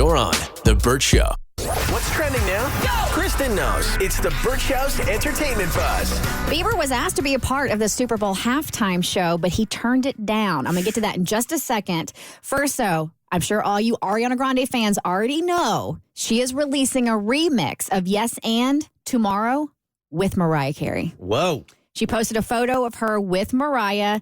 You're on The Bert Show. What's trending now? Go! Kristen knows. It's The Bert Show's entertainment buzz. Bieber was asked to be a part of the Super Bowl halftime show, but he turned it down. I'm going to get to that in just a second. First, though, I'm sure all you Ariana Grande fans already know she is releasing a remix of Yes and tomorrow with Mariah Carey. Whoa. She posted a photo of her with Mariah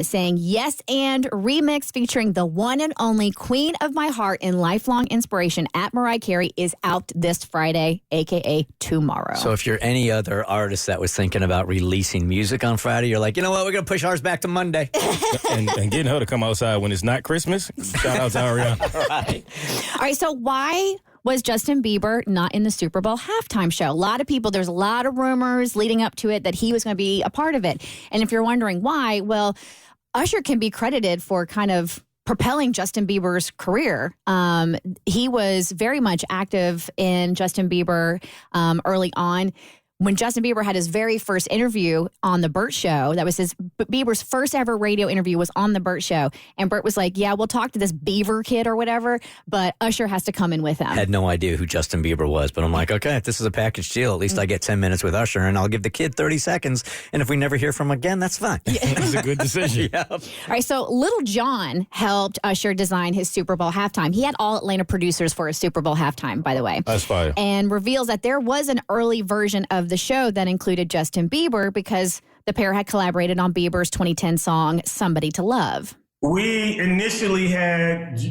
saying Yes and remix featuring the one and only Queen of My Heart and lifelong inspiration at Mariah Carey is out this Friday, a.k.a. tomorrow. So if you're any other artist that was thinking about releasing music on Friday, you're like, you know what, we're going to push ours back to Monday. and getting her to come outside when it's not Christmas. Shout out to Ariana. Right. All right, so why was Justin Bieber not in the Super Bowl halftime show? A lot of people, there's a lot of rumors leading up to it that he was going to be a part of it. And if you're wondering why, well, Usher can be credited for kind of propelling Justin Bieber's career. He was very much active in Justin Bieber early on. When Justin Bieber had his very first interview on The Bert Show, that was Bieber's first ever radio interview was on The Bert Show. And Bert was like, yeah, we'll talk to this Bieber kid or whatever, but Usher has to come in with him. I had no idea who Justin Bieber was, but I'm like, okay, if this is a package deal, at least I get 10 minutes with Usher, and I'll give the kid 30 seconds. And if we never hear from him again, that's fine. That's a good decision. Yep. All right, so Little John helped Usher design his Super Bowl halftime. He had all Atlanta producers for his Super Bowl halftime, by the way. That's fire. And reveals that there was an early version of the show that included Justin Bieber because the pair had collaborated on Bieber's 2010 song, Somebody to Love. We initially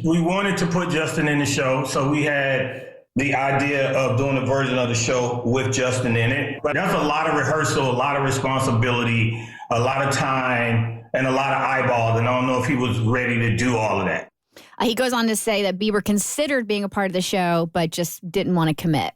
we wanted to put Justin in the show, so we had the idea of doing a version of the show with Justin in it. But that's a lot of rehearsal, a lot of responsibility, a lot of time, and a lot of eyeballs, and I don't know if he was ready to do all of that. He goes on to say that Bieber considered being a part of the show, but just didn't want to commit.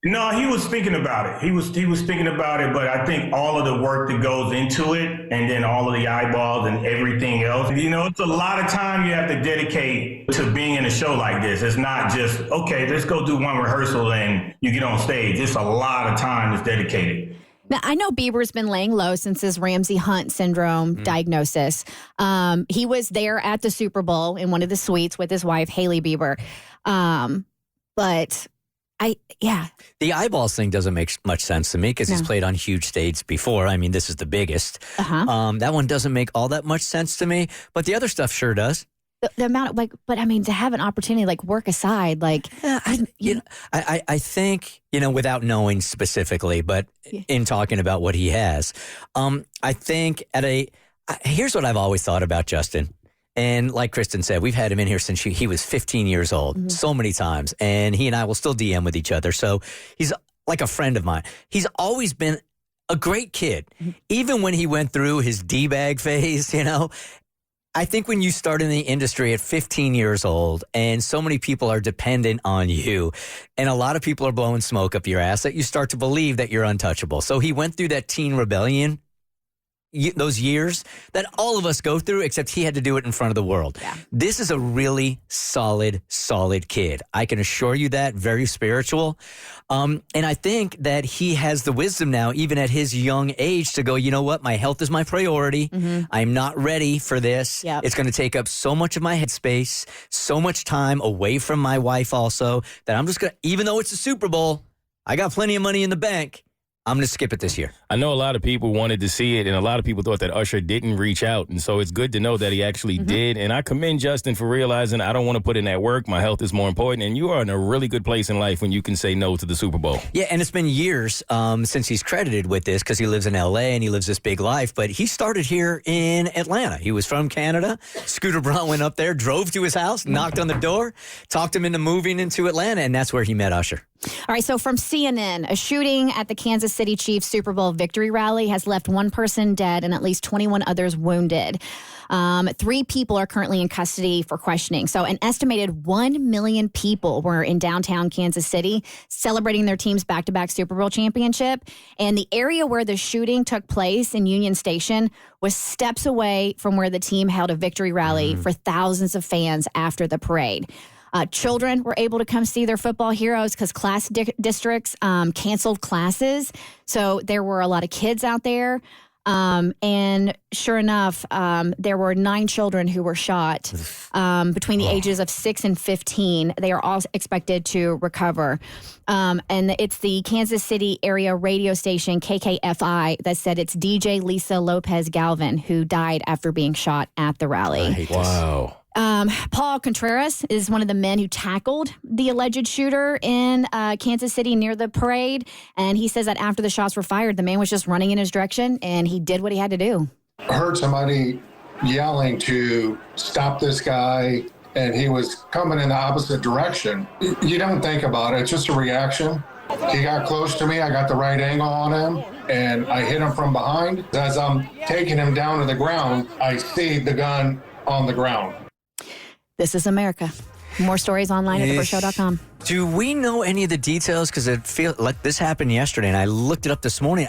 No, he was thinking about it. He was thinking about it, but I think all of the work that goes into it and then all of the eyeballs and everything else, you know, it's a lot of time you have to dedicate to being in a show like this. It's not just, okay, let's go do one rehearsal and you get on stage. It's a lot of time that's dedicated. Now, I know Bieber's been laying low since his Ramsey Hunt syndrome diagnosis. He was there at the Super Bowl in one of the suites with his wife, Hailey Bieber. But the eyeballs thing doesn't make much sense to me because he's played on huge stages before. I mean, this is the biggest. That one doesn't make all that much sense to me, but the other stuff sure does. The amount of but I mean, to have an opportunity work aside, I think, without knowing specifically, but in talking about what he has, I think here's what I've always thought about Justin. And like Kristen said, we've had him in here since he was 15 years old, so many times. And he and I will still DM with each other. So he's like a friend of mine. He's always been a great kid. Even when he went through his D-bag phase, I think when you start in the industry at 15 years old and so many people are dependent on you and a lot of people are blowing smoke up your ass, that you start to believe that you're untouchable. So he went through that teen rebellion, those years that all of us go through, except he had to do it in front of the world. Yeah. This is a really solid kid. I can assure you that. Very spiritual. And I think that he has the wisdom now, even at his young age, to go, you know what? My health is my priority. I'm not ready for this. Yep. It's going to take up so much of my headspace, so much time away from my wife also, that I'm just going to, even though it's a Super Bowl, I got plenty of money in the bank. I'm going to skip it this year. I know a lot of people wanted to see it, and a lot of people thought that Usher didn't reach out, and so it's good to know that he actually did. And I commend Justin for realizing I don't want to put in that work. My health is more important, and you are in a really good place in life when you can say no to the Super Bowl. Yeah, and it's been years since he's credited with this because he lives in L.A. and he lives this big life, but he started here in Atlanta. He was from Canada. Scooter Braun went up there, drove to his house, knocked on the door, talked him into moving into Atlanta, and that's where he met Usher. All right, so from CNN, a shooting at the Kansas City Chiefs Super Bowl victory rally has left one person dead and at least 21 others wounded. 3 people are currently in custody for questioning. So an estimated 1 million people were in downtown Kansas City celebrating their team's back-to-back Super Bowl championship. And the area where the shooting took place in Union Station was steps away from where the team held a victory rally for thousands of fans after the parade. Children were able to come see their football heroes because class districts canceled classes. So there were a lot of kids out there. And sure enough, there were 9 children who were shot between the ages of 6 and 15. They are all expected to recover. And it's the Kansas City area radio station KKFI that said it's DJ Lisa Lopez Galvin who died after being shot at the rally. Wow. Paul Contreras is one of the men who tackled the alleged shooter in Kansas City near the parade. And he says that after the shots were fired, the man was just running in his direction and he did what he had to do. I heard somebody yelling to stop this guy, and he was coming in the opposite direction. You don't think about it. It's just a reaction. He got close to me. I got the right angle on him, and I hit him from behind. As I'm taking him down to the ground, I see the gun on the ground. This is America. More stories online at thebertshow.com. Do we know any of the details? Because it feels like this happened yesterday, and I looked it up this morning.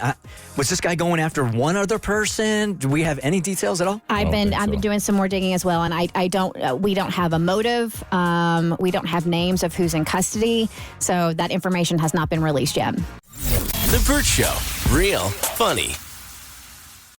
Was this guy going after one other person? Do we have any details at all? I've been doing some more digging as well, and we don't have a motive. We don't have names of who's in custody, so that information has not been released yet. The Bert Show. Real funny.